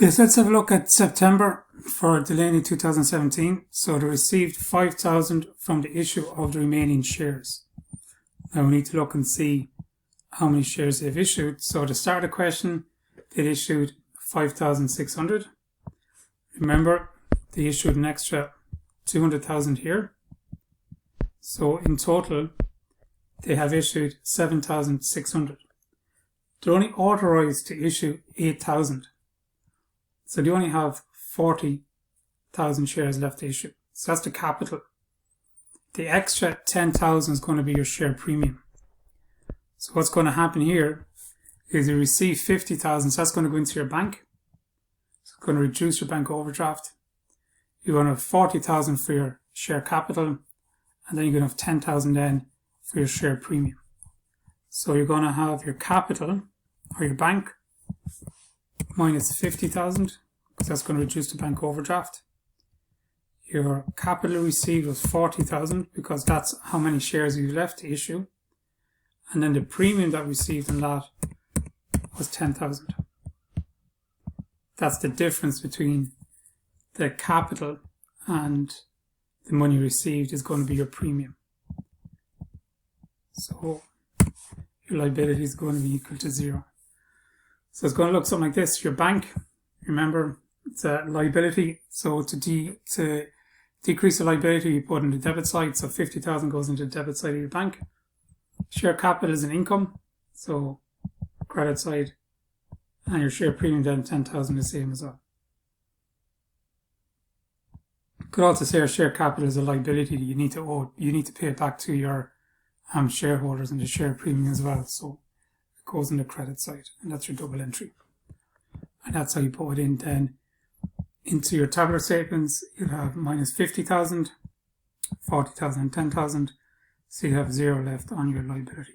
Okay, so let's have a look at September for Delaney 2017. So they received 5,000 from the issue of the remaining shares. Now we need to look and see how many shares they've issued. So to start the question, they issued 5,600. Remember, they issued an extra 200,000 here. So in total, they have issued 7,600. They're only authorized to issue 8,000. So they only have 40,000 shares left to issue. So that's the capital. The extra 10,000 is going to be your share premium. So what's going to happen here is you receive 50,000. So that's going to go into your bank. So it's going to reduce your bank overdraft. You're going to have 40,000 for your share capital. And then you're going to have 10,000 then for your share premium. So you're going to have your capital or your bank minus 50,000 because that's going to reduce the bank overdraft. Your capital received was 40,000 because that's how many shares you left to issue. And then the premium that received on that was 10,000. That's the difference between the capital and the money received is going to be your premium. So your liability is going to be equal to 0. So it's going to look something like this. Your bank, remember, it's a liability. So to decrease the liability, you put in the debit side. So 50,000 goes into the debit side of your bank. Share capital is an income. So credit side. And your share premium then 10,000 is the same as well. You could also say our share capital is a liability that you need to owe. You need to pay it back to your shareholders and the share premium as well. So it goes on the credit side, and that's your double entry. And that's how you put it in then into your tabular statements. You'll have minus 50,000, 40,000, and 10,000. So you have 0 left on your liability.